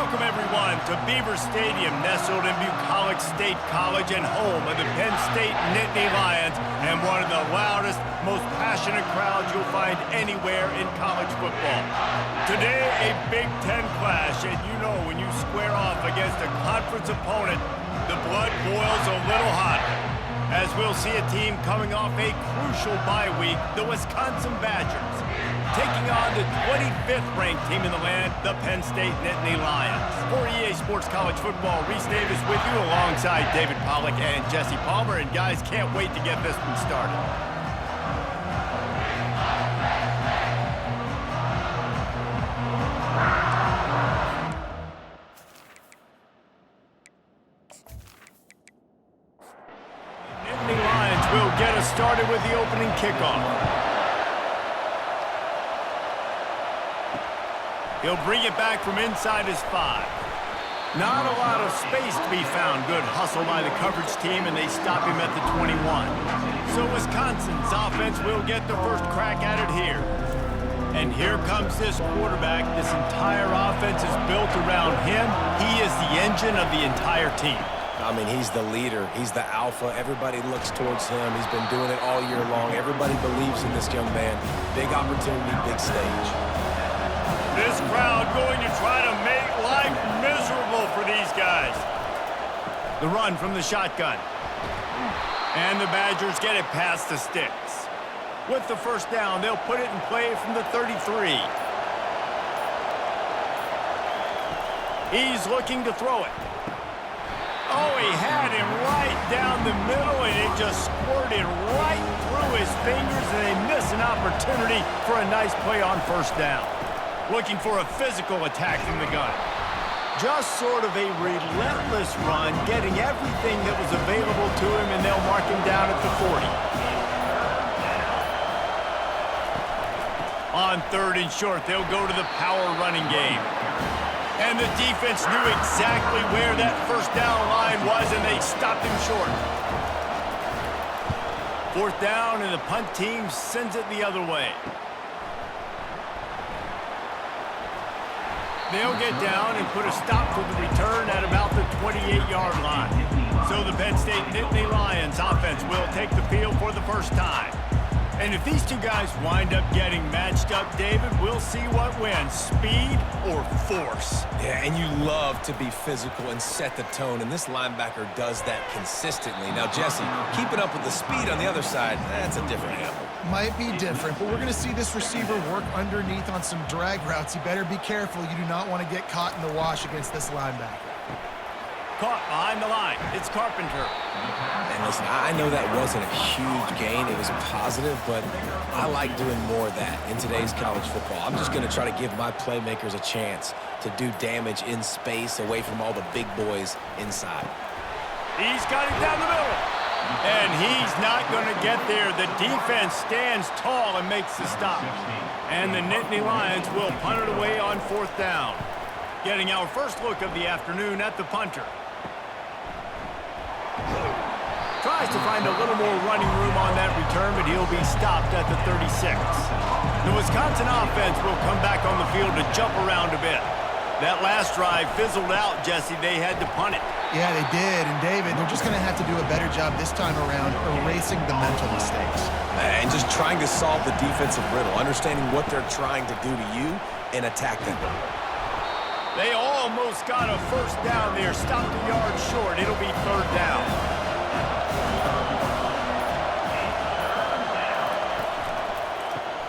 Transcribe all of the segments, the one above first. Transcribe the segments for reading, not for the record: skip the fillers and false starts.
Welcome, everyone, to Beaver Stadium, nestled in Bucolic State College and home of the Penn State Nittany Lions, and one of the loudest, most passionate crowds you'll find anywhere in college football. Today, a Big Ten clash, and you know when you square off against a conference opponent, the blood boils a little hotter, as we'll see a team coming off a crucial bye week, the Wisconsin Badgers, taking on the 25th ranked team in the land, the Penn State Nittany Lions. For EA Sports College Football, Reese Davis with you alongside David Pollack and Jesse Palmer. And guys, can't wait to get this one started. Nittany Lions will get us started with the opening kickoff. He'll bring it back from inside his 5. Not a lot of space to be found. Good hustle by the coverage team, and they stop him at the 21. So Wisconsin's offense will get the first crack at it here. And here comes this quarterback. This entire offense is built around him. He is the engine of the entire team. I mean, he's the leader. He's the alpha. Everybody looks towards him. He's been doing it all year long. Everybody believes in this young man. Big opportunity, big stage. This crowd going to try to make life miserable for these guys. The run from the shotgun. And the Badgers get it past the sticks. With the first down, they'll put it in play from the 33. He's looking to throw it. Oh, he had him right down the middle, and it just squirted right through his fingers, and they miss an opportunity for a nice play on first down. Looking for a physical attack from the gun. Just sort of a relentless run, getting everything that was available to him, and they'll mark him down at the 40. On 3rd and short, they'll go to the power running game. And the defense knew exactly where that first down line was, and they stopped him short. 4th down, and the punt team sends it the other way. They'll get down and put a stop to the return at about the 28-yard line. So the Penn State Nittany Lions offense will take the field for the first time. And if these two guys wind up getting matched up, David, we'll see what wins, speed or force. Yeah, and you love to be physical and set the tone, and this linebacker does that consistently. Now, Jesse, keeping up with the speed on the other side, that's a different animal. Might be different, but we're going to see this receiver work underneath on some drag routes. You better be careful. You do not want to get caught in the wash against this linebacker. Caught behind the line. It's Carpenter. And listen, I know that wasn't a huge gain. It was positive, but I like doing more of that in today's college football. I'm just going to try to give my playmakers a chance to do damage in space away from all the big boys inside. He's got it down the middle. And he's not going to get there. The defense stands tall and makes the stop. And the Nittany Lions will punt it away on 4th down. Getting our first look of the afternoon at the punter. Tries to find a little more running room on that return, but he'll be stopped at the 36. The Wisconsin offense will come back on the field to jump around a bit. That last drive fizzled out, Jesse. They had to punt it. Yeah, they did. And, David, they're just going to have to do a better job this time around erasing the mental mistakes. And just trying to solve the defensive riddle, understanding what they're trying to do to you and attack them. They almost got a first down there. Stopped a yard short. It'll be 3rd down.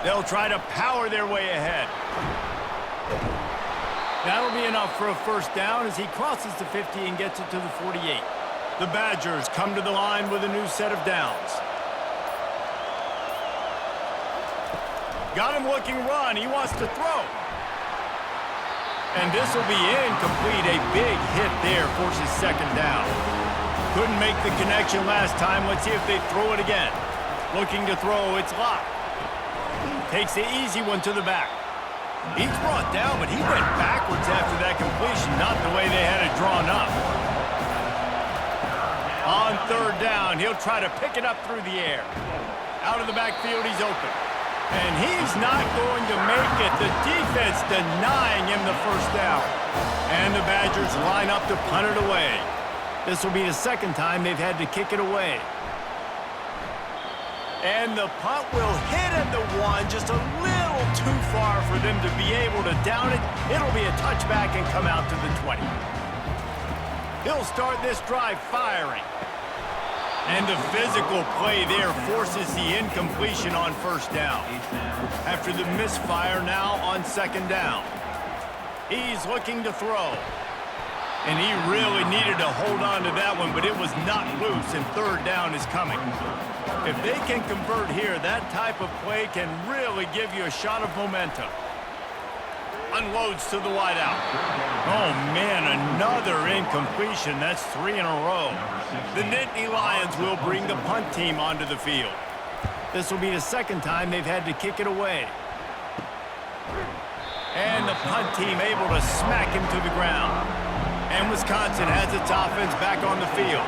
They'll try to power their way ahead. That'll be enough for a first down as he crosses the 50 and gets it to the 48. The Badgers come to the line with a new set of downs. Got him looking run. He wants to throw. And this will be incomplete. A big hit there forces 2nd down. Couldn't make the connection last time. Let's see if they throw it again. Looking to throw, it's Locke. Takes the easy one to the back. He's brought down, but he went backwards after that completion, not the way they had it drawn up. On 3rd down, he'll try to pick it up through the air. Out of the backfield, he's open. And he's not going to make it. The defense denying him the first down. And the Badgers line up to punt it away. This will be the second time they've had to kick it away. And the punt will hit at the 1, just a little too far for them to be able to down it. It'll be a touchback and come out to the 20. He'll start this drive firing. And the physical play there forces the incompletion on first down. After the misfire now on second down. He's looking to throw. And he really needed to hold on to that one, but it was not loose, and third down is coming. If they can convert here, that type of play can really give you a shot of momentum. Unloads to the wideout. Oh, man, another incompletion. That's 3 in a row. The Nittany Lions will bring the punt team onto the field. This will be the second time they've had to kick it away. And the punt team able to smack him to the ground. And Wisconsin has its offense back on the field.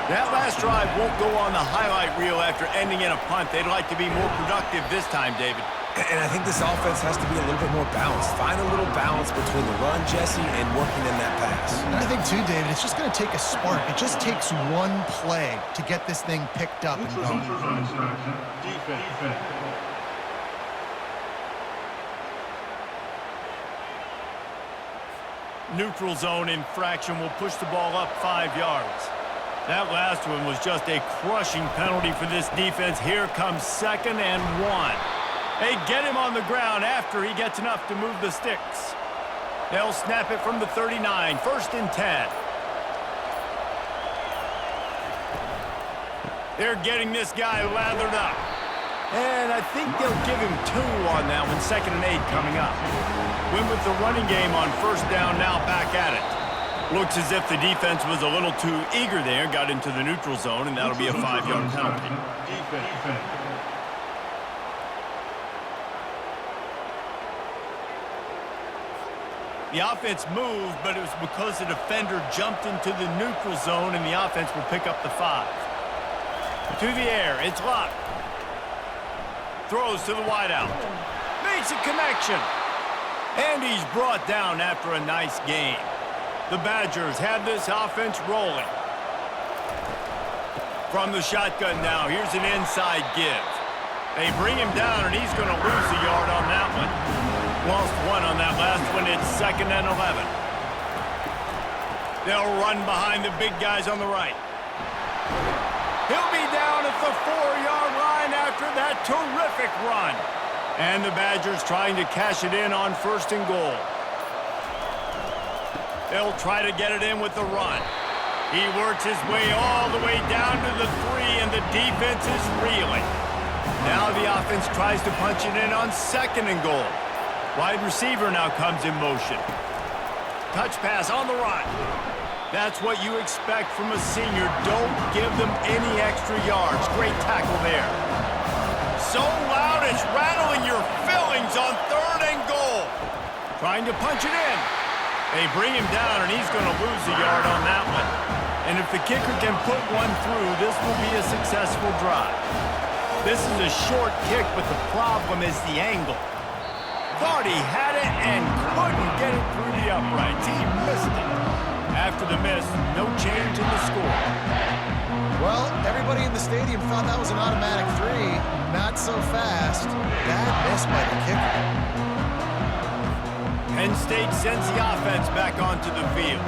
That last drive won't go on the highlight reel after ending in a punt. They'd like to be more productive this time, David. And I think this offense has to be a little bit more balanced. Find a little balance between the run, Jesse, and working in that pass. And I think, too, David, it's just going to take a spark. It just takes one play to get this thing picked up and going. Neutral zone infraction will push the ball up 5 yards. That last one was just a crushing penalty for this defense. Here comes 2nd and 1. They get him on the ground after he gets enough to move the sticks. They'll snap it from the 39, 1st and 10. They're getting this guy lathered up. And I think they'll give him 2 on that one, 2nd and 8 coming up. Win with the running game on first down, now back at it. Looks as if the defense was a little too eager there, got into the neutral zone, and that'll be a 5-yard penalty. The offense moved, but it was because the defender jumped into the neutral zone, and the offense will pick up the 5. To the air, it's Locke. Throws to the wideout. Makes a connection. And he's brought down after a nice gain. The Badgers have this offense rolling. From the shotgun now, here's an inside give. They bring him down, and he's going to lose a yard on that one. Lost 1 on that last one. It's 2nd and 11. They'll run behind the big guys on the right. He'll be down at the 4-yard line after that terrific run. And the Badgers trying to cash it in on 1st and goal. They'll try to get it in with the run. He works his way all the way down to the 3, and the defense is reeling. Now the offense tries to punch it in on 2nd and goal. Wide receiver now comes in motion. Touch pass on the run. That's what you expect from a senior. Don't give them any extra yards. Great tackle there. So loud it's rattling your fillings on 3rd and goal. Trying to punch it in. They bring him down, and he's going to lose a yard on that one. And if the kicker can put one through, this will be a successful drive. This is a short kick, but the problem is the angle. Thought he had it and couldn't get it through the uprights. He missed it. After the miss, no change in the score. Well, everybody in the stadium thought that was an automatic 3. Not so fast. Bad miss by the kicker. Penn State sends the offense back onto the field.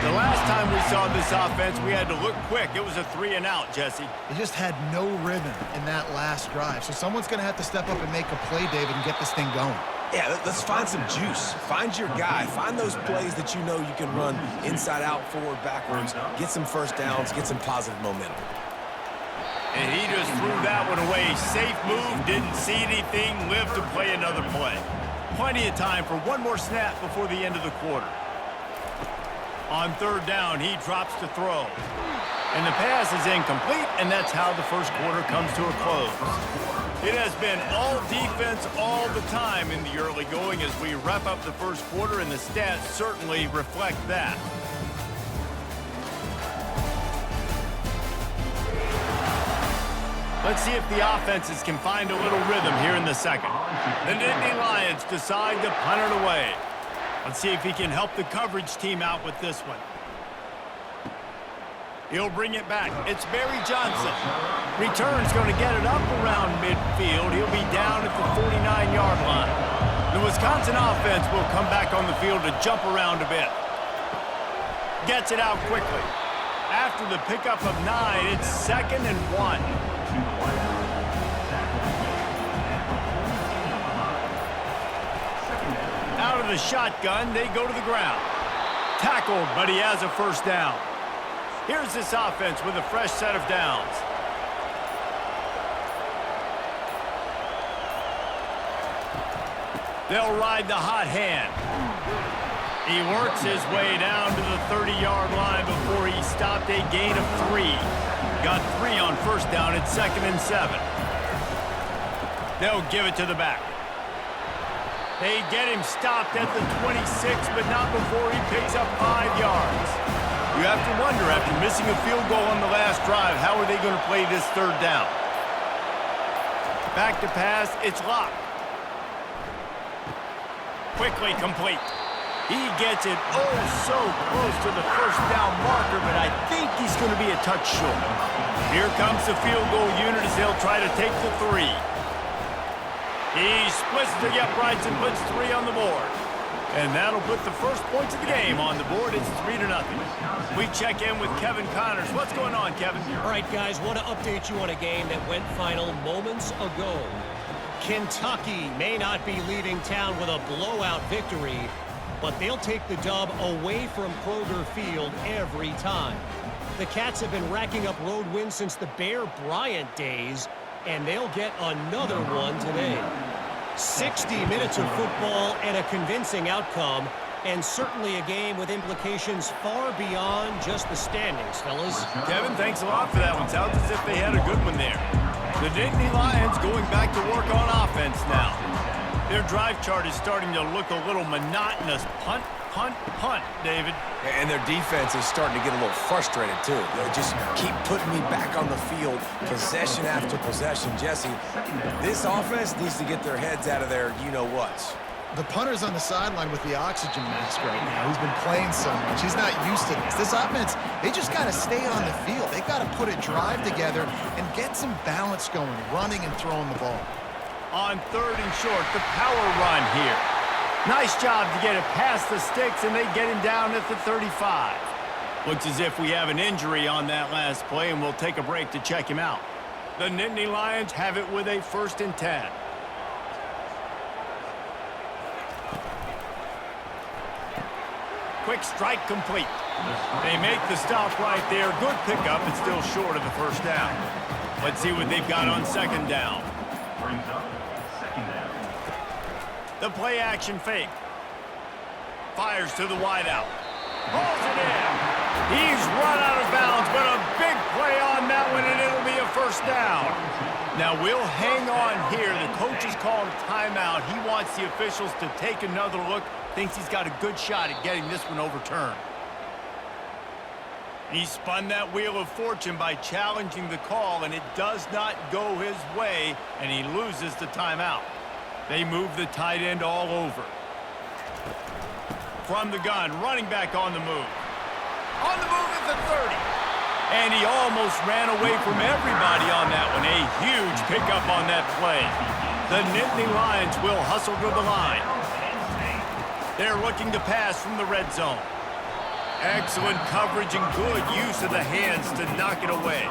The last time we saw this offense, we had to look quick. It was a 3-and-out, Jesse. They just had no rhythm in that last drive. So someone's going to have to step up and make a play, David, and get this thing going. Yeah, let's find some juice. Find your guy. Find those plays that you know you can run inside out, forward, backwards. Get some first downs. Get some positive momentum. And he just threw that one away. Safe move. Didn't see anything. Lived to play another play. Plenty of time for one more snap before the end of the quarter. On 3rd down, he drops to throw. And the pass is incomplete, and that's how the first quarter comes to a close. It has been all defense all the time in the early going as we wrap up the first quarter, and the stats certainly reflect that. Let's see if the offenses can find a little rhythm here in the second. The Nittany Lions decide to punt it away. Let's see if he can help the coverage team out with this one. He'll bring it back. It's Barry Johnson. Return's going to get it up around midfield. He'll be down at the 49-yard line. The Wisconsin offense will come back on the field to jump around a bit. Gets it out quickly. After the pickup of 9, it's 2nd and 1. Out of the shotgun, they go to the ground. Tackled, but he has a first down. Here's this offense with a fresh set of downs. They'll ride the hot hand. He works his way down to the 30-yard line before he stopped a gain of 3. Got 3 on first down at 2nd and 7. They'll give it to the back. They get him stopped at the 26, but not before he picks up 5 yards. You have to wonder, after missing a field goal on the last drive, how are they going to play this 3rd down? Back to pass, it's Locke. Quickly complete. He gets it oh so close to the first down marker, but I think he's going to be a touch short. Here comes the field goal unit as they'll try to take the 3. He splits the uprights and puts 3 on the board. And that'll put the first points of the game on the board. It's 3-0. We check in with Kevin Connors. What's going on, Kevin? All right, guys, want to update you on a game that went final moments ago. Kentucky may not be leaving town with a blowout victory, but they'll take the dub away from Kroger Field every time. The Cats have been racking up road wins since the Bear Bryant days, and they'll get another one today. 60 minutes of football and a convincing outcome, and certainly a game with implications far beyond just the standings, fellas. Kevin, thanks a lot for that one. Sounds as if they had a good one there. The Nittany Lions going back to work on offense now. Their drive chart is starting to look a little monotonous. Punt, punt, punt, David. And their defense is starting to get a little frustrated, too. They just keep putting me back on the field, possession after possession. Jesse, this offense needs to get their heads out of their you-know-whats. The punter's on the sideline with the oxygen mask right now. He's been playing so much. He's not used to this. This offense, they just got to stay on the field. They've got to put a drive together and get some balance going, running and throwing the ball. On 3rd and short, the power run here. Nice job to get it past the sticks, and they get him down at the 35. Looks as if we have an injury on that last play, and we'll take a break to check him out. The Nittany Lions have it with a 1st and 10. Quick strike complete. They make the stop right there. Good pickup, but still short of the first down. Let's see what they've got on 2nd down. The play action fake. Fires to the wideout. Pulls it in. He's run out of bounds, but a big play on that one, and it'll be a first down. Now we'll hang on here. The coach has called a timeout. He wants the officials to take another look. Thinks he's got a good shot at getting this one overturned. He spun that wheel of fortune by challenging the call, and it does not go his way, and he loses the timeout. They move the tight end all over. From the gun, running back on the move. On the move at the 30. And he almost ran away from everybody on that one. A huge pickup on that play. The Nittany Lions will hustle to the line. They're looking to pass from the red zone. Excellent coverage and good use of the hands to knock it away.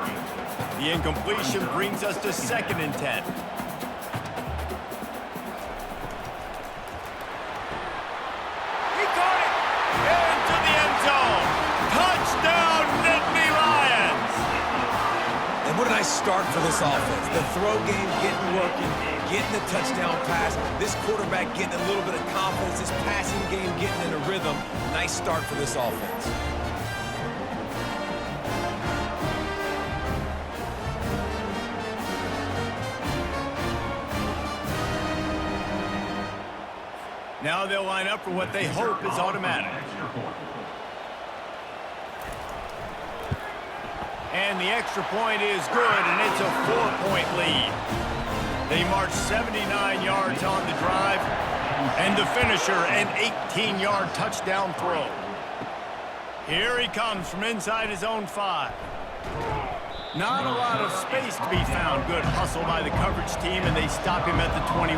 The incompletion brings us to 2nd and 10. He caught it! Into the end zone! Touchdown, Nittany Lions! And what a nice start for this offense. The throw game getting working, getting the touchdown pass. This quarterback getting a little bit of confidence. This passing game getting in a rhythm. Nice start for this offense. Now they'll line up for what they hope is automatic. And the extra point is good, and it's a 4-point lead. They march 79 yards on the drive. And the finisher, an 18-yard touchdown throw. Here he comes from inside his own 5. Not a lot of space to be found. Good hustle by the coverage team, and they stop him at the 21.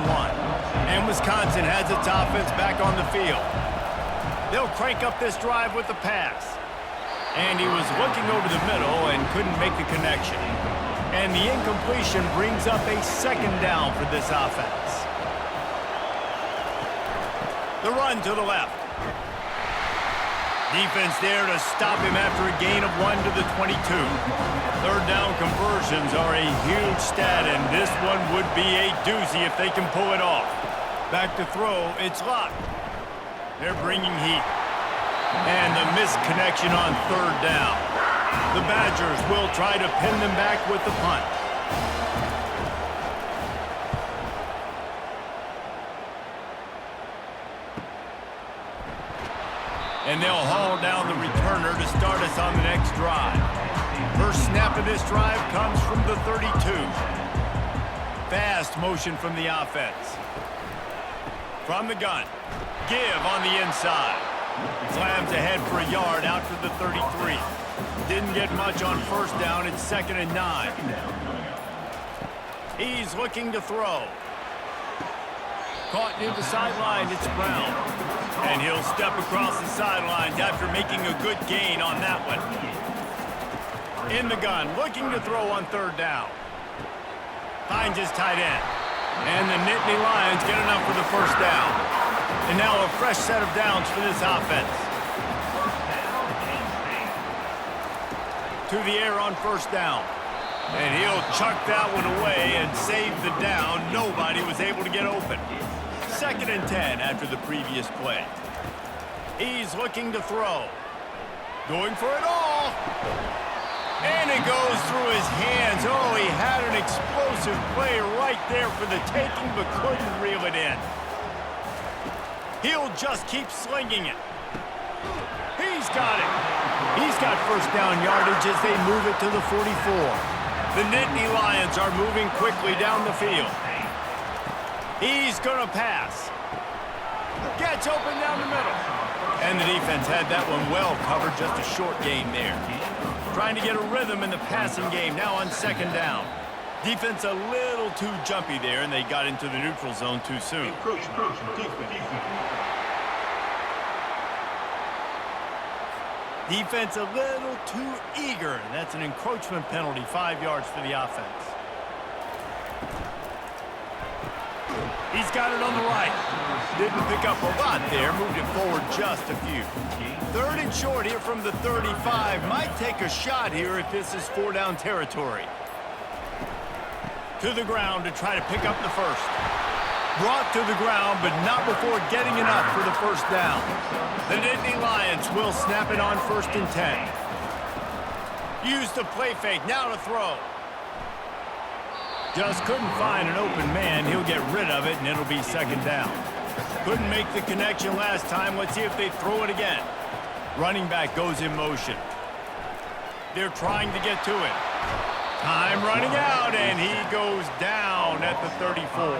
And Wisconsin has its offense back on the field. They'll crank up this drive with the pass. And he was looking over the middle and couldn't make the connection. And the incompletion brings up a second down for this offense. The run to the left. Defense there to stop him after a gain of 1 to the 22. Third down conversions are a huge stat, and this one would be a doozy if they can pull it off. Back to throw, it's Locke. They're bringing heat. And the missed connection on third down. The Badgers will try to pin them back with the punt. And they'll haul down the returner to start us on the next drive. First snap of this drive comes from the 32. Fast motion from the offense. From the gun. Give on the inside. Slams ahead for a yard out to the 33. Didn't get much on first down. It's 2nd and 9. He's looking to throw. Caught near the sideline. It's Brown. And he'll step across the sidelines after making a good gain on that one. In the gun, looking to throw on third down. Finds his tight end. And the Nittany Lions get enough for the first down. And now a fresh set of downs for this offense. To the air on first down. And he'll chuck that one away and save the down. Nobody was able to get open. 2nd and 10 after the previous play. He's looking to throw. Going for it all. And it goes through his hands. Oh, he had an explosive play right there for the taking, but couldn't reel it in. He'll just keep slinging it. He's got it. He's got first down yardage as they move it to the 44. The Nittany Lions are moving quickly down the field. He's going to pass. Gets open down the middle. And the defense had that one well covered, just a short gain there. Trying to get a rhythm in the passing game now on 2nd down. Defense a little too jumpy there, and they got into the neutral zone too soon. Defense a little too eager. That's an encroachment penalty, 5 yards for the offense. He's got it on the right. Didn't pick up a lot there. Moved it forward just a few. 3rd and short here from the 35. Might take a shot here if this is 4-down territory. To the ground to try to pick up the first. Brought to the ground, but not before getting enough for the first down. The Nittany Lions will snap it on 1st and 10. Use the play fake. Now to throw. Just couldn't find an open man. He'll get rid of it, and it'll be 2nd down. Couldn't make the connection last time. Let's see if they throw it again. Running back goes in motion. They're trying to get to it. Time running out, and he goes down at the 34.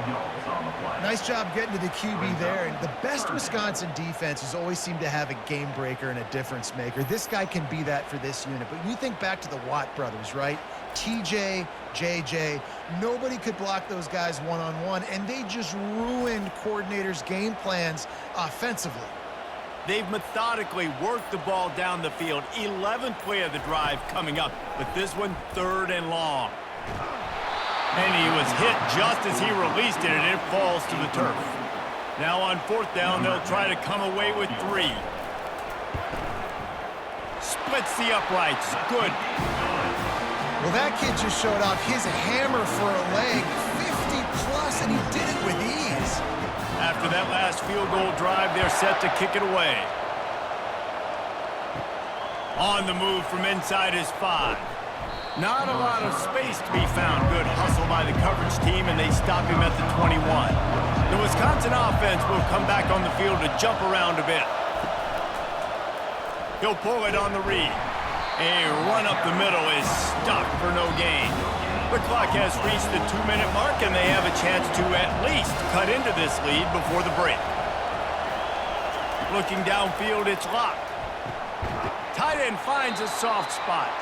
Nice job getting to the QB there. And the best Wisconsin defenses always seem to have a game breaker and a difference maker. This guy can be that for this unit. But you think back to the Watt brothers, right? TJ, JJ, nobody could block those guys one-on-one, and they just ruined coordinators' game plans offensively. They've methodically worked the ball down the field. 11th play of the drive coming up, but this one 3rd and long. And he was hit just as he released it, and it falls to the turf. Now on 4th down, they'll try to come away with 3. Splits the uprights. Good. Well, that kid just showed off his hammer for a leg, 50-plus, and he did it with ease. After that last field goal drive, they're set to kick it away. On the move from inside his 5. Not a lot of space to be found. Good hustle by the coverage team, and they stop him at the 21. The Wisconsin offense will come back on the field to jump around a bit. He'll pull it on the read. A run up the middle is stuck for no gain. The clock has reached the 2-minute mark, and they have a chance to at least cut into this lead before the break. Looking downfield, it's Locke. Tight end finds a soft spot.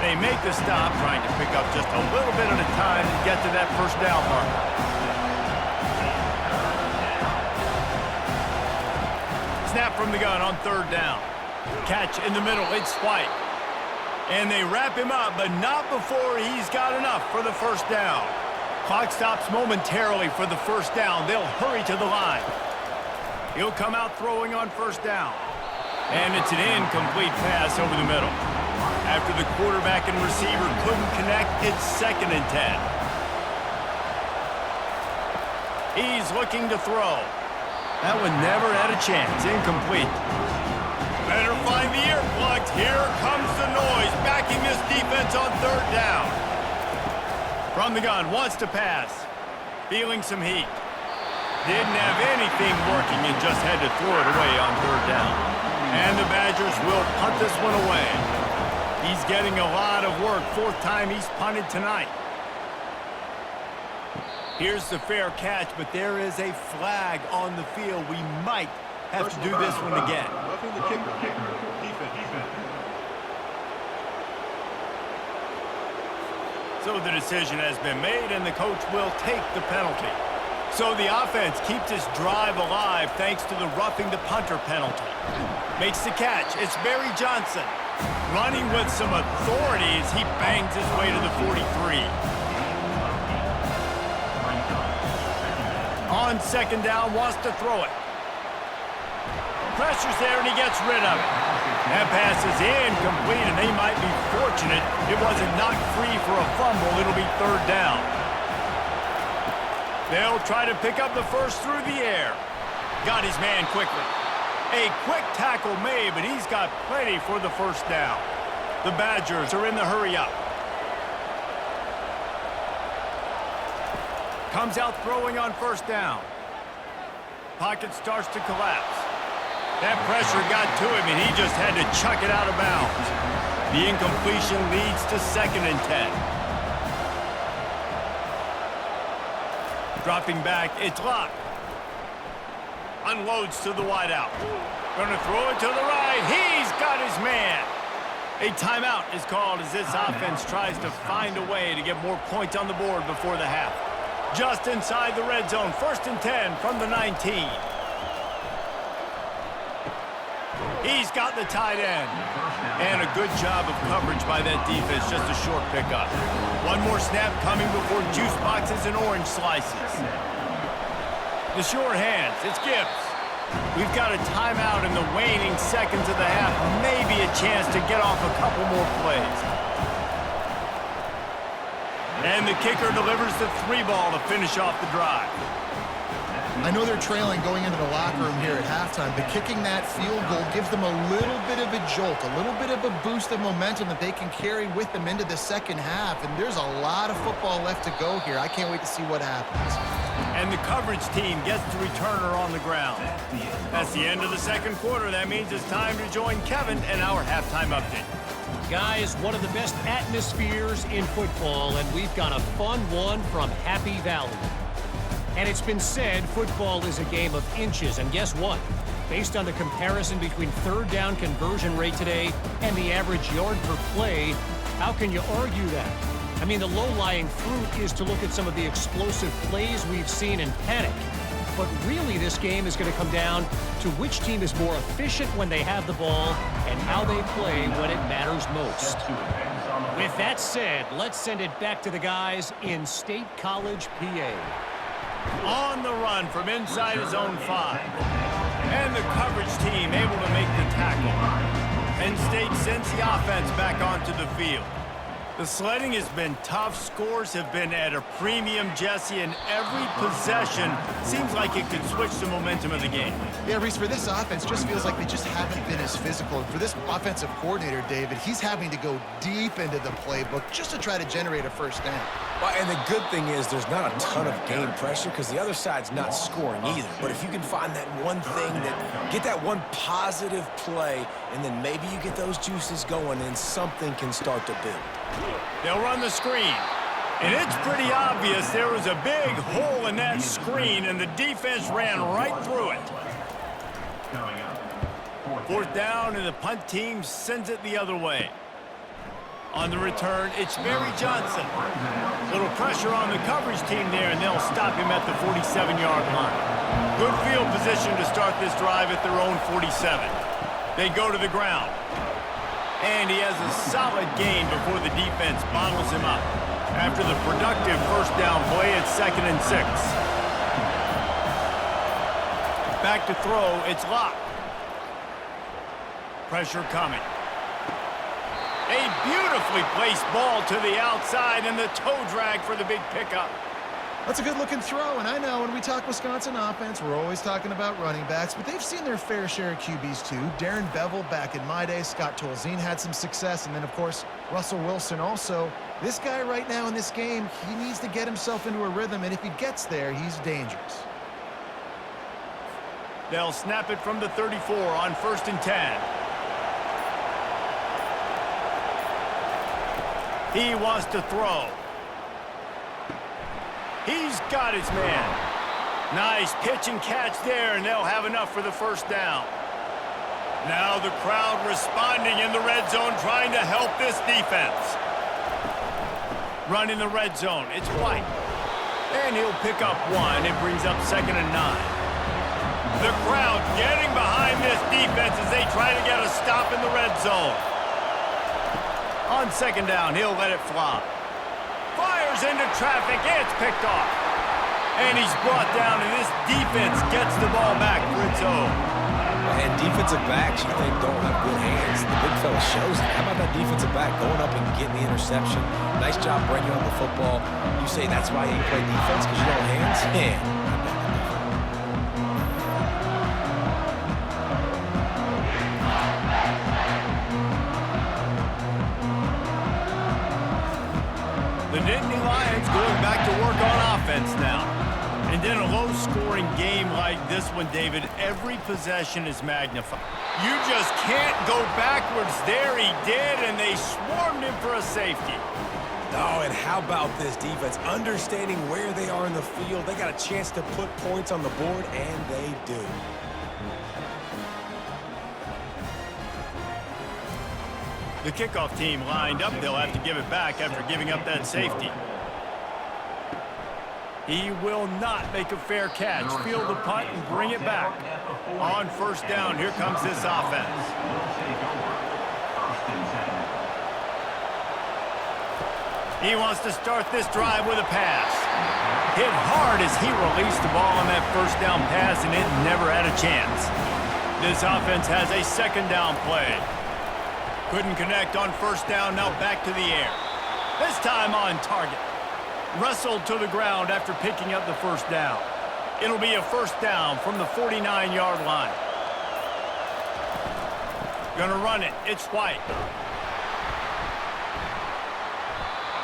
They make the stop, trying to pick up just a little bit at a time to get to that first down marker. Snap from the gun on third down. Catch in the middle, it's White. And they wrap him up, but not before he's got enough for the first down. Clock stops momentarily for the first down. They'll hurry to the line. He'll come out throwing on first down. And it's an incomplete pass over the middle. After the quarterback and receiver couldn't connect, it's 2nd and 10. He's looking to throw. That one never had a chance. Incomplete. Better find the earplugs. Here comes the noise, backing this defense on third down. From the gun, wants to pass. Feeling some heat. Didn't have anything working and just had to throw it away on third down. And the Badgers will punt this one away. He's getting a lot of work. 4th time he's punted tonight. Here's the fair catch, but there is a flag on the field. We might have to do this one again. So the decision has been made, and the coach will take the penalty. So the offense keeps this drive alive thanks to the roughing the punter penalty. Makes the catch. It's Barry Johnson. Running with some authority as he bangs his way to the 43. On 2nd down, wants to throw it. Pressure's there, and he gets rid of it. That pass is incomplete, and they might be fortunate it wasn't knocked free for a fumble. It'll be 3rd down. They'll try to pick up the first through the air. Got his man quickly. A quick tackle made, but he's got plenty for the first down. The Badgers are in the hurry-up. Comes out throwing on first down. Pocket starts to collapse. That pressure got to him, and he just had to chuck it out of bounds. The incompletion leads to 2nd and 10. Dropping back, it's Locke. Unloads to the wideout. Gonna throw it to the right. He's got his man. A timeout is called as this offense tries to find a way to get more points on the board before the half. Just inside the red zone, 1st and 10 from the 19. He's got the tight end. And a good job of coverage by that defense, just a short pickup. One more snap coming before juice boxes and orange slices. The short hands, it's Gibbs. We've got a timeout in the waning seconds of the half. Maybe a chance to get off a couple more plays. And the kicker delivers the 3-ball to finish off the drive. I know they're trailing going into the locker room here at halftime, but kicking that field goal gives them a little bit of a jolt, a little bit of a boost of momentum that they can carry with them into the second half. And there's a lot of football left to go here. I can't wait to see what happens. And the coverage team gets the returner on the ground. That's the end of the second quarter. That means it's time to join Kevin and our halftime update. Guys, one of the best atmospheres in football, and we've got a fun one from Happy Valley. And it's been said football is a game of inches, and guess what? Based on the comparison between third down conversion rate today and the average yard per play, how can you argue that? I mean, the low-lying fruit is to look at some of the explosive plays we've seen and panic. But really, this game is going to come down to which team is more efficient when they have the ball and how they play when it matters most. With that said, let's send it back to the guys in State College, PA. On the run from inside his own 5. And the coverage team able to make the tackle. Penn State sends the offense back onto the field. The sledding has been tough. Scores have been at a premium, Jesse, and every possession seems like it could switch the momentum of the game. Yeah, Reese, for this offense, just feels like they just haven't been as physical. And for this offensive coordinator, David, he's having to go deep into the playbook just to try to generate a first down. Well, and the good thing is there's not a ton of game pressure because the other side's not scoring either. But if you can find that one thing, get that one positive play, and then maybe you get those juices going and something can start to build. They'll run the screen. And it's pretty obvious there was a big hole in that screen, and the defense ran right through it. 4th down, and the punt team sends it the other way. On the return, it's Barry Johnson. Little pressure on the coverage team there, and they'll stop him at the 47-yard line. Good field position to start this drive at their own 47. They go to the ground. And he has a solid gain before the defense bottles him up. After the productive 1st down play, it's 2nd and 6. Back to throw, it's Locke. Pressure coming. A beautifully placed ball to the outside, and the toe drag for the big pickup. That's a good-looking throw, and I know when we talk Wisconsin offense, we're always talking about running backs, but they've seen their fair share of QBs too. Darren Bevel back in my day, Scott Tolzien had some success, and then, of course, Russell Wilson also. This guy right now in this game, he needs to get himself into a rhythm, and if he gets there, he's dangerous. They'll snap it from the 34 on 1st and 10. He wants to throw. He's got his man. Nice pitch and catch there, and they'll have enough for the 1st down. Now the crowd responding in the red zone, trying to help this defense. Run in the red zone. It's White. And he'll pick up 1. It brings up 2nd and 9. The crowd getting behind this defense as they try to get a stop in the red zone. On 2nd down, he'll let it fly. Fires into traffic, it's picked off. And he's brought down, and this defense gets the ball back for its own. And defensive backs, you think, don't have good hands. The big fella shows it. How about that defensive back going up and getting the interception? Nice job breaking on the football. You say that's why you play defense, because you don't have hands? Yeah. The Nittany Lions going back to work on offense now. And in a low-scoring game like this one, David, every possession is magnified. You just can't go backwards. There he did, and they swarmed him for a safety. Oh, and how about this defense? Understanding where they are in the field. They got a chance to put points on the board, and they do. The kickoff team lined up. They'll have to give it back after giving up that safety. He will not make a fair catch. Field the punt and bring it back. On 1st down, here comes this offense. He wants to start this drive with a pass. Hit hard as he released the ball on that 1st down pass, and it never had a chance. This offense has a 2nd down play. Couldn't connect on 1st down, now back to the air. This time on target. Wrestled to the ground after picking up the 1st down. It'll be a 1st down from the 49-yard line. Gonna run it. It's White.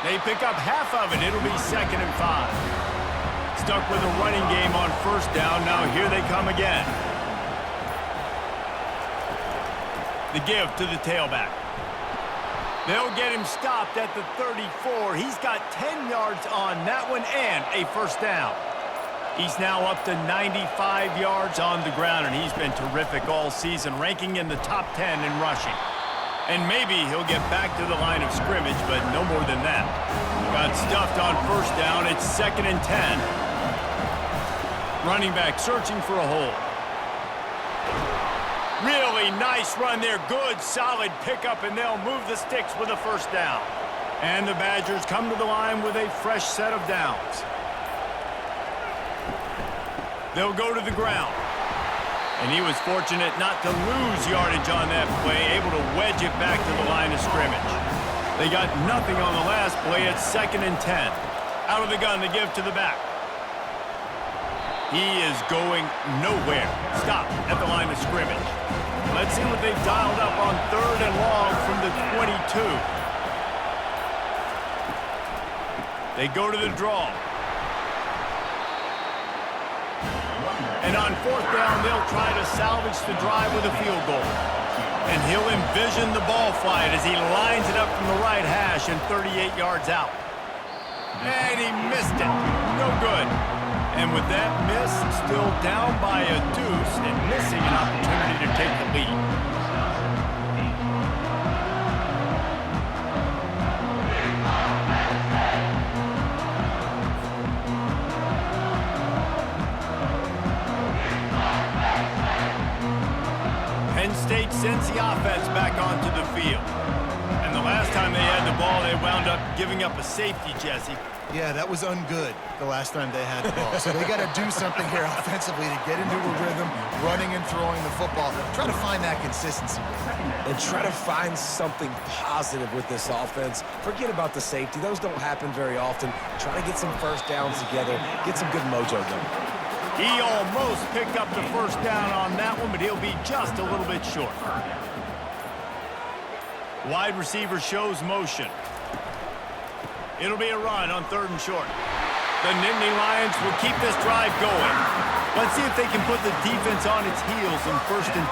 They pick up half of it. It'll be 2nd and 5. Stuck with a running game on 1st down. Now here they come again. The give to the tailback. They'll get him stopped at the 34. He's got 10 yards on that one and a 1st down. He's now up to 95 yards on the ground, and he's been terrific all season, ranking in the top 10 in rushing. And maybe he'll get back to the line of scrimmage, but no more than that. Got stuffed on 1st down. It's 2nd and 10. Running back searching for a hole. Really nice run there. Good, solid pickup, and they'll move the sticks with a 1st down. And the Badgers come to the line with a fresh set of downs. They'll go to the ground. And he was fortunate not to lose yardage on that play, able to wedge it back to the line of scrimmage. They got nothing on the last play. It's 2nd and 10. Out of the gun, they give to the back. He is going nowhere. Stop at the line of scrimmage. Let's see what they've dialed up on 3rd and long from the 22. They go to the draw. And on 4th down, they'll try to salvage the drive with a field goal. And he'll envision the ball flight as he lines it up from the right hash and 38 yards out. And he missed it. No good. And with that miss, still down by a deuce and missing an opportunity to take the lead. gets the offense back onto the field. And the last time they had the ball, they wound up giving up a safety, Jesse. Yeah, that was ungood the last time they had the ball. So they got to do something here offensively to get into a rhythm, running and throwing the football. Try to find that consistency. And try to find something positive with this offense. Forget about the safety. Those don't happen very often. Try to get some first downs together, get some good mojo going. He almost picked up the first down on that one, but he'll be just a little bit short. Wide receiver shows motion. It'll be a run on 3rd and short. The Nittany Lions will keep this drive going. Let's see if they can put the defense on its heels in 1st and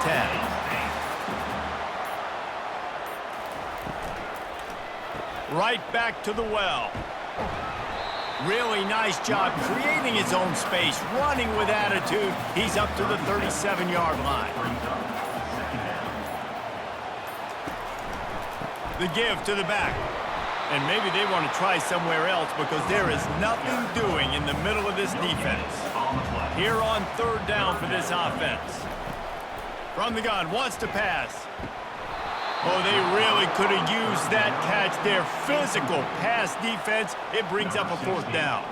10. Right back to the well. Really nice job creating his own space, running with attitude. He's up to the 37-yard line. The give to the back. And maybe they want to try somewhere else because there is nothing doing in the middle of this defense. Here on 3rd down for this offense. From the gun, wants to pass. Oh, they really could have used that catch there. Physical pass defense. It brings up a 4th down.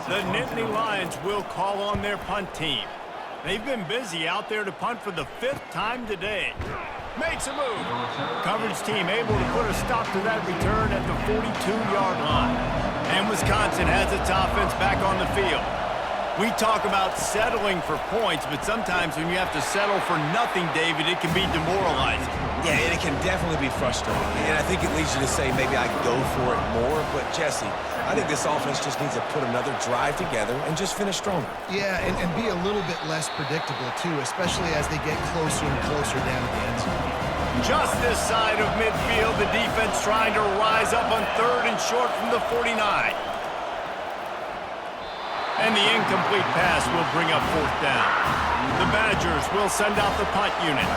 The Nittany Lions will call on their punt team. They've been busy out there to punt for the 5th time today. Makes a move. Coverage team able to put a stop to that return at the 42-yard line. And Wisconsin has its offense back on the field. We talk about settling for points, but sometimes when you have to settle for nothing, David, it can be demoralizing. Yeah, and it can definitely be frustrating. And I think it leads you to say maybe I go for it more. But, Jesse, I think this offense just needs to put another drive together and just finish stronger. Yeah, and be a little bit less predictable, too, especially as they get closer and closer down to the end zone. Just this side of midfield, the defense trying to rise up on 3rd and short from the 49. And the incomplete pass will bring up 4th down. The Badgers will send out the punt unit.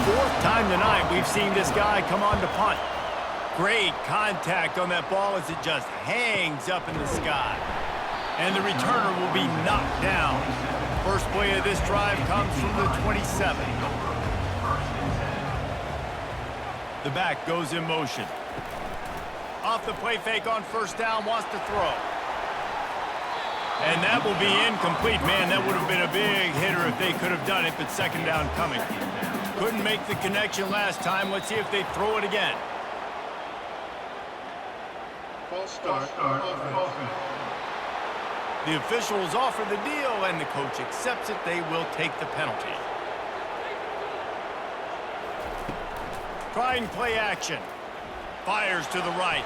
4th time tonight we've seen this guy come on to punt. Great contact on that ball as it just hangs up in the sky. And the returner will be knocked down. First play of this drive comes from the 27. The back goes in motion. Off the play fake on 1st down, wants to throw. And that will be incomplete. Man, that would have been a big hitter if they could have done it, but 2nd down coming. Couldn't make the connection last time. Let's see if they throw it again. False start. The officials offer the deal, and the coach accepts it. They will take the penalty. Trying play action. Fires to the right.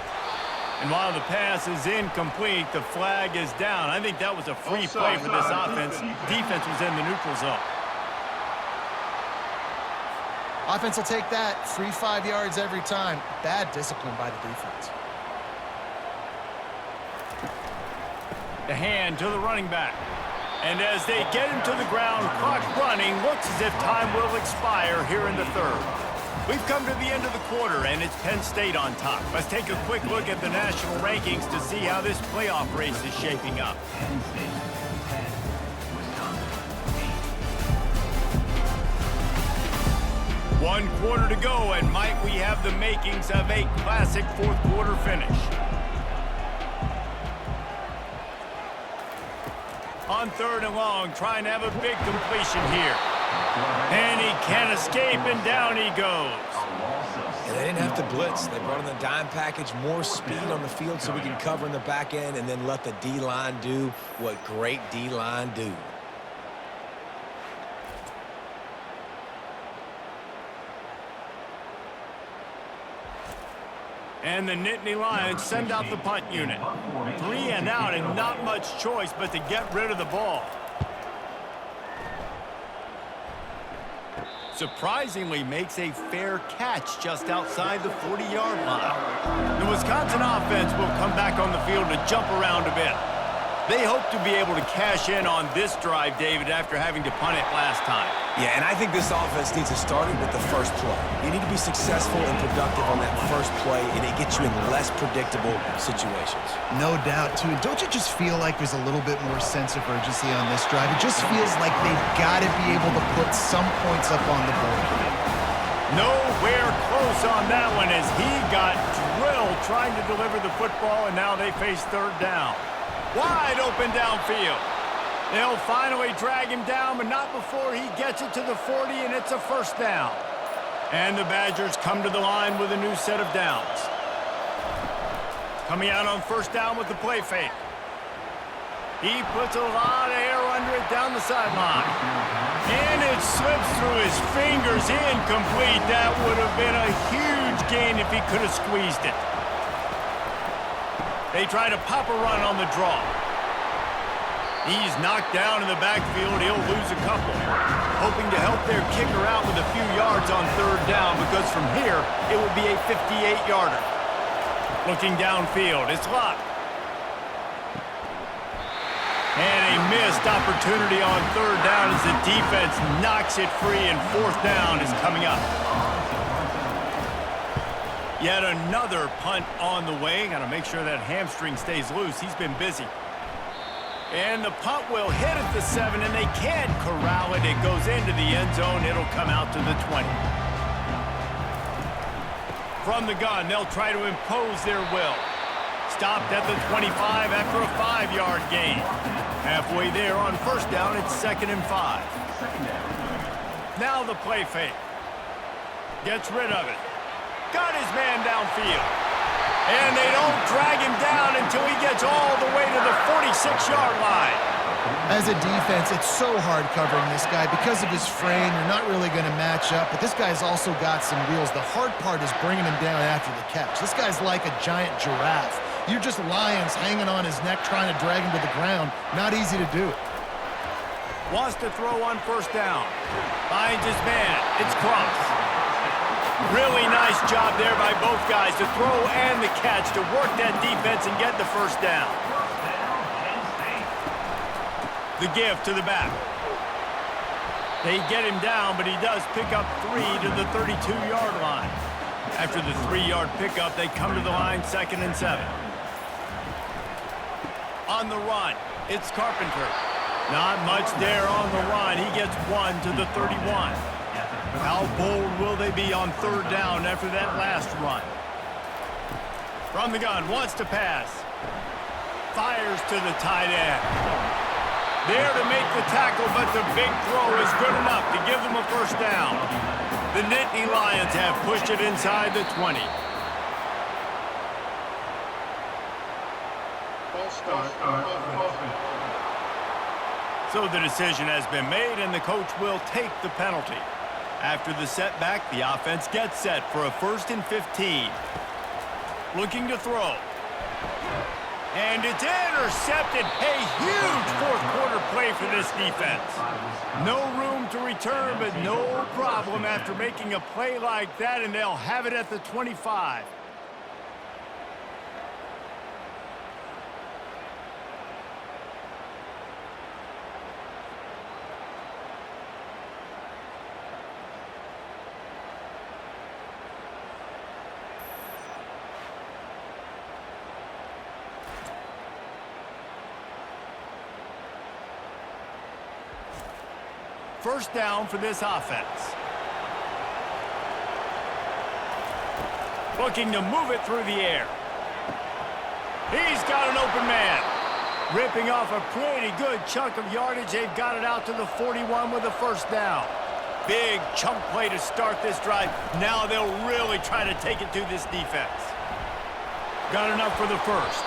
And while the pass is incomplete, the flag is down. I think that was a free play for this offense. Defense was in the neutral zone. Offense will take that. Free 5 yards every time. Bad discipline by the defense. The hand to the running back. And as they get him to the ground, clock running, looks as if time will expire here in the 3rd. We've come to the end of the quarter, and it's Penn State on top. Let's take a quick look at the national rankings to see how this playoff race is shaping up. One quarter to go, and might we have the makings of a classic 4th quarter finish. On 3rd and long, trying to have a big completion here. And he can't escape, and down he goes. And they didn't have to blitz. They brought in the dime package, more speed on the field so we can cover in the back end and then let the D-line do what great D-line do. And the Nittany Lions send out the punt unit. 3 and out, and not much choice but to get rid of the ball. Surprisingly makes a fair catch just outside the 40-yard line. The Wisconsin offense will come back on the field to jump around a bit. They hope to be able to cash in on this drive, David, after having to punt it last time. Yeah, and I think this offense needs to start it with the first play. You need to be successful and productive on that first play, and it gets you in less predictable situations. No doubt, too. Don't you just feel like there's a little bit more sense of urgency on this drive? It just feels like they've got to be able to put some points up on the board. Nowhere close on that one as he got drilled trying to deliver the football, and now they face third down. Wide open downfield. They'll finally drag him down, but not before he gets it to the 40, and it's a first down. And the Badgers come to the line with a new set of downs. Coming out on first down with the play fake. He puts a lot of air under it down the sideline. And it slips through his fingers, incomplete. That would have been a huge gain if he could have squeezed it. They try to pop a run on the draw. He's knocked down in the backfield. He'll lose a couple. Hoping to help their kicker out with a few yards on third down, because from here, it will be a 58-yarder. Looking downfield, it's Locke. And a missed opportunity on third down as the defense knocks it free, and fourth down is coming up. Yet another punt on the way. Got to make sure that hamstring stays loose. He's been busy. And the punt will hit at the 7, and they can't corral it. It goes into the end zone. It'll come out to the 20. From the gun, they'll try to impose their will. Stopped at the 25 after a 5-yard gain. Halfway there on first down, it's 2nd and 5. Now the play fake. Gets rid of it. Got his man downfield. And they don't drag him down until he gets all the way to the 46-yard line. As a defense, it's so hard covering this guy. Because of his frame, you're not really going to match up, but this guy's also got some wheels. The hard part is bringing him down after the catch. This guy's like a giant giraffe. You're just lions hanging on his neck trying to drag him to the ground. Not easy to do. Wants to throw on first down. Finds his man. It's Cross. Really nice job there by both guys to throw and the catch to work that defense and get the first down. The give to the back. They get him down, but he does pick up 3 to the 32-yard line. After the 3-yard pickup, they come to the line 2nd and 7. On the run, it's Carpenter. Not much there on the run. He gets 1 to the 31. How bold will they be on third down after that last run? From the gun, wants to pass. Fires to the tight end. There to make the tackle, but the big throw is good enough to give them a first down. The Nittany Lions have pushed it inside the 20. False start. So the decision has been made, and the coach will take the penalty. After the setback, the offense gets set for a 1st and 15. Looking to throw. And it's intercepted. A huge fourth-quarter play for this defense. No room to return, but no problem after making a play like that, and they'll have it at the 25. First down for this offense. Looking to move it through the air. He's got an open man. Ripping off a pretty good chunk of yardage. They've got it out to the 41 with a first down. Big chunk play to start this drive. Now they'll really try to take it to this defense. Got enough for the first.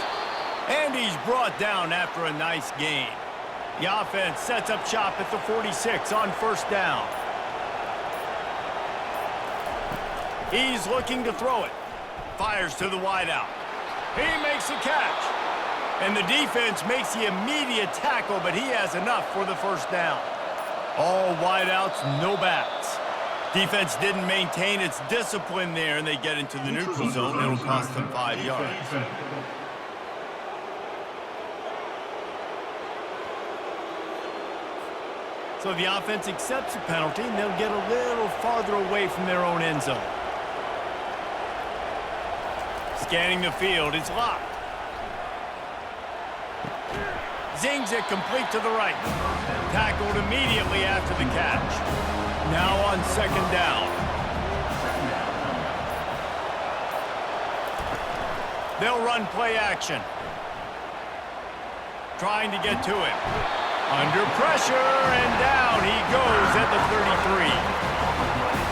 And he's brought down after a nice gain. The offense sets up shop at the 46 on first down. He's looking to throw it. Fires to the wideout. He makes the catch. And the defense makes the immediate tackle, but he has enough for the first down. All wideouts, no backs. Defense didn't maintain its discipline there, and they get into the neutral zone. It'll cost them 5 yards. So the offense accepts the penalty, and they'll get a little farther away from their own end zone. Scanning the field, it's Locke. Zings it complete to the right. Tackled immediately after the catch. Now on second down. They'll run play action. Trying to get to him. Under pressure, and down he goes at the 33.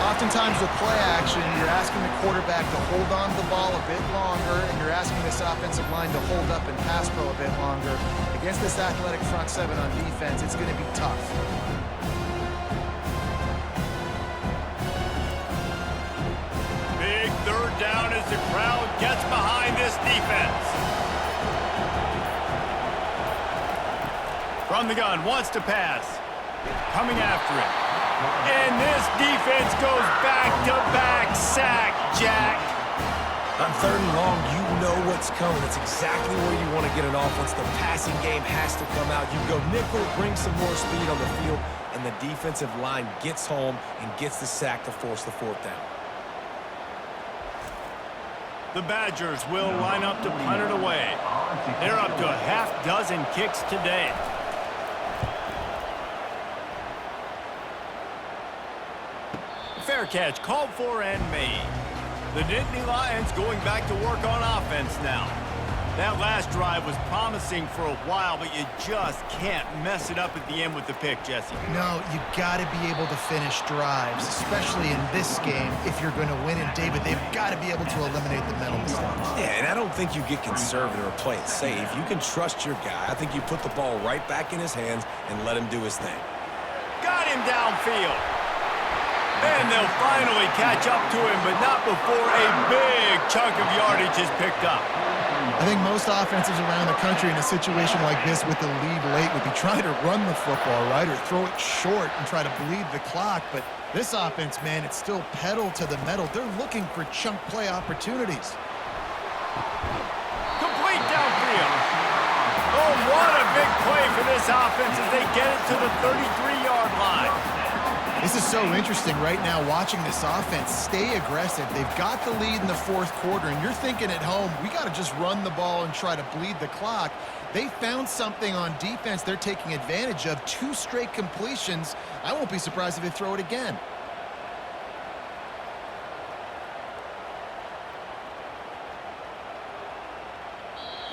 Oftentimes with play action, you're asking the quarterback to hold on to the ball a bit longer, and you're asking this offensive line to hold up and pass pro a bit longer. Against this athletic front seven on defense, it's going to be tough. Big third down as the crowd gets behind this defense. From the gun, wants to pass. Coming after it. And this defense goes back-to-back sack, Jack. On 3rd and long, you know what's coming. It's exactly where you want to get an offense. The passing game has to come out. You go nickel, bring some more speed on the field, and the defensive line gets home and gets the sack to force the 4th down. The Badgers will line up to punt it away. They're up to a half-dozen kicks today. Fair catch called for and made. The Nittany Lions going back to work on offense now. That last drive was promising for a while, but you just can't mess it up at the end with the pick, Jesse. No, you got to be able to finish drives, especially in this game. If you're going to win, and David, they've got to be able to eliminate the mental mistakes. Yeah, and I don't think you get conservative or play it safe. You can trust your guy. I think you put the ball right back in his hands and let him do his thing. Got him downfield. And they'll finally catch up to him, but not before a big chunk of yardage is picked up. I think most offenses around the country in a situation like this with the lead late would be trying to run the football, right, or throw it short and try to bleed the clock. But this offense, man, it's still pedal to the metal. They're looking for chunk play opportunities. Complete downfield. Oh, what a big play for this offense as they get it to the 33-yard line. This is so interesting right now watching this offense stay aggressive. They've got the lead in the 4th quarter, and you're thinking at home, we got to just run the ball and try to bleed the clock. They found something on defense they're taking advantage of. 2 straight completions. I won't be surprised if they throw it again.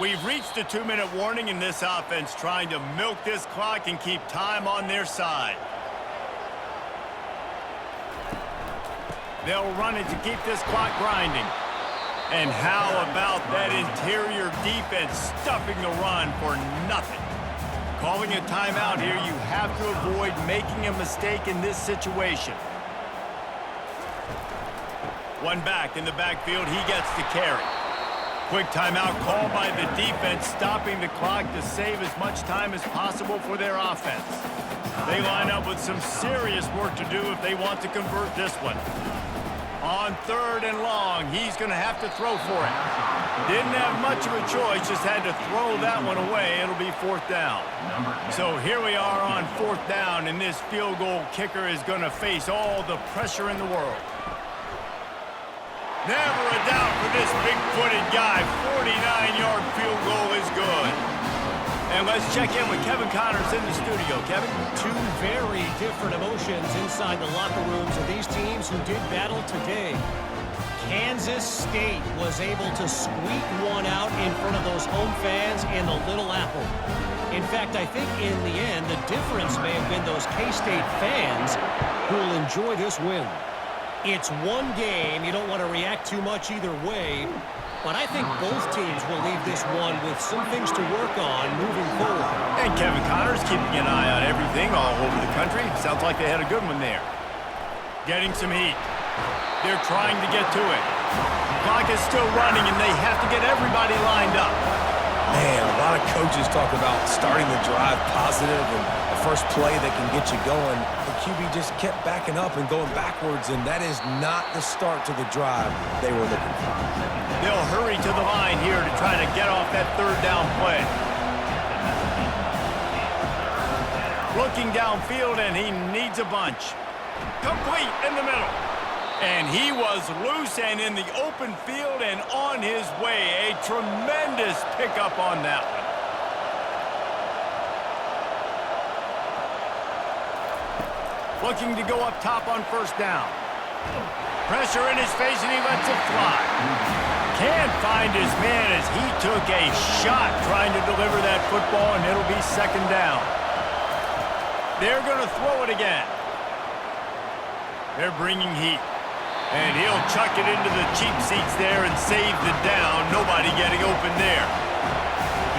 We've reached a 2-minute warning in this offense, trying to milk this clock and keep time on their side. They'll run it to keep this clock grinding. And how about that interior defense stuffing the run for nothing? Calling a timeout here, you have to avoid making a mistake in this situation. One back in the backfield, he gets to carry. Quick timeout called by the defense, stopping the clock to save as much time as possible for their offense. They line up with some serious work to do if they want to convert this one. On 3rd and long, he's going to have to throw for it. Didn't have much of a choice, just had to throw that one away. It'll be 4th down. So here we are on 4th down, and this field goal kicker is going to face all the pressure in the world. Never a doubt for this big-footed guy. 49-yard field goal is good. And let's check in with Kevin Connors in the studio. Kevin? 2 very different emotions inside the locker rooms of these teams who did battle today. Kansas State was able to squeak one out in front of those home fans in the Little Apple. In fact, I think in the end, the difference may have been those K-State fans who will enjoy this win. It's one game. You don't want to react too much either way. But I think both teams will leave this one with some things to work on moving forward. And Kevin Connors keeping an eye on everything all over the country. Sounds like they had a good one there. Getting some heat. They're trying to get to it. The clock is still running, and they have to get everybody lined up. Man, a lot of coaches talk about starting the drive positive and the first play that can get you going. The QB just kept backing up and going backwards, and that is not the start to the drive they were looking for. They'll hurry to the line here to try to get off that 3rd down play. Looking downfield, and he needs a bunch. Complete in the middle. And he was loose and in the open field and on his way. A tremendous pickup on that one. Looking to go up top on 1st down. Pressure in his face, and he lets it fly. Can't find his man as he took a shot trying to deliver that football, and it'll be second down. They're going to throw it again. They're bringing heat. And he'll chuck it into the cheap seats there and save the down. Nobody getting open there.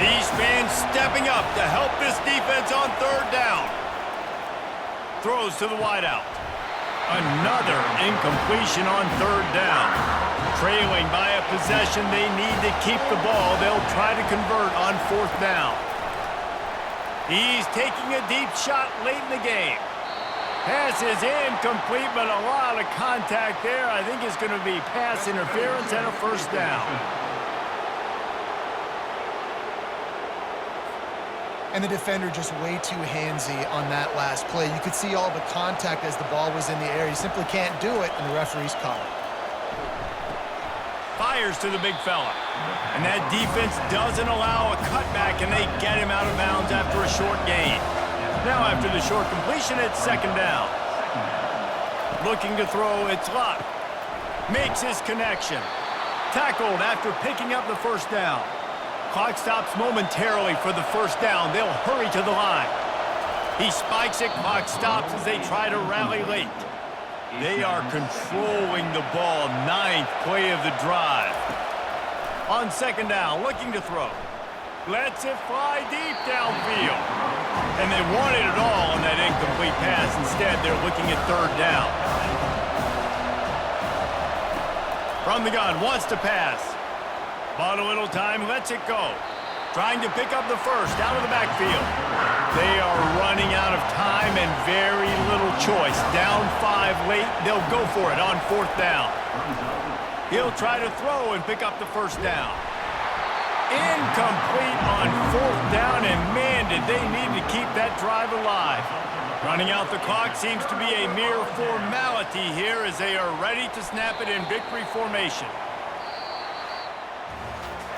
These fans stepping up to help this defense on third down. Throws to the wideout. Another incompletion on third down. Trailing by a possession, they need to keep the ball. They'll try to convert on fourth down. He's taking a deep shot late in the game. Pass is incomplete, but a lot of contact there. I think it's going to be pass interference and a first down. And the defender just way too handsy on that last play. You could see all the contact as the ball was in the air. He simply can't do it, and the referee's caught it. Fires to the big fella. And that defense doesn't allow a cutback, and they get him out of bounds after a short gain. Now after the short completion, it's second down. Looking to throw, it's Locke. Makes his connection. Tackled after picking up the first down. Clock stops momentarily for the first down. They'll hurry to the line. He spikes it, clock stops as they try to rally late. They are controlling the ball, ninth play of the drive. On second down, looking to throw. Lets it fly deep downfield. And they wanted it all on that incomplete pass. Instead, they're looking at third down. From the gun, wants to pass. Bought a little time, lets it go. Trying to pick up the first out of the backfield. They are running out of time and very little choice. Down 5 late, they'll go for it on fourth down. He'll try to throw and pick up the first down. Incomplete on fourth down, and man, did they need to keep that drive alive. Running out the clock seems to be a mere formality here as they are ready to snap it in victory formation.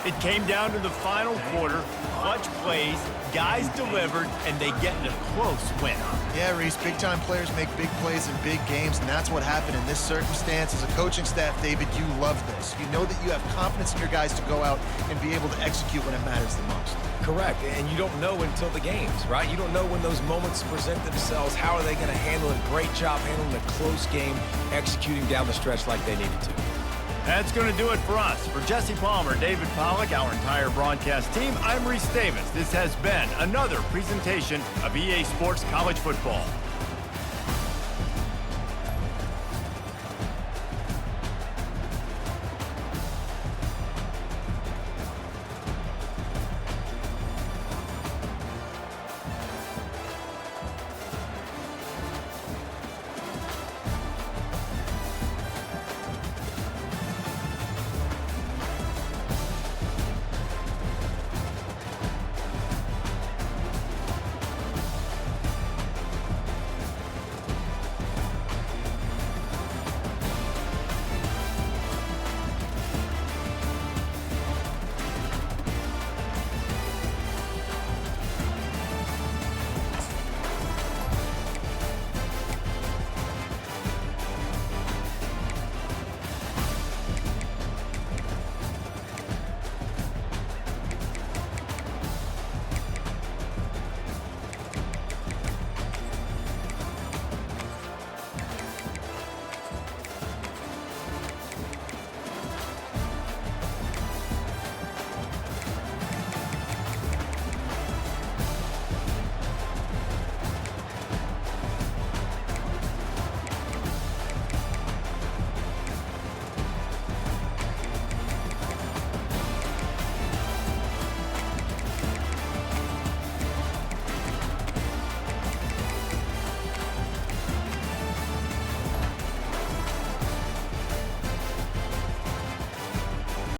It came down to the final quarter, clutch plays, guys delivered, and they get a close win. Yeah, Reese, big-time players make big plays in big games, and that's what happened in this circumstance. As a coaching staff, David, you love this. You know that you have confidence in your guys to go out and be able to execute when it matters the most. Correct, and you don't know until the games, right? You don't know when those moments present themselves. How are they going to handle it? Great job handling a close game, executing down the stretch like they needed to. That's going to do it for us. For Jesse Palmer, David Pollack, our entire broadcast team, I'm Reese Davis. This has been another presentation of EA Sports College Football.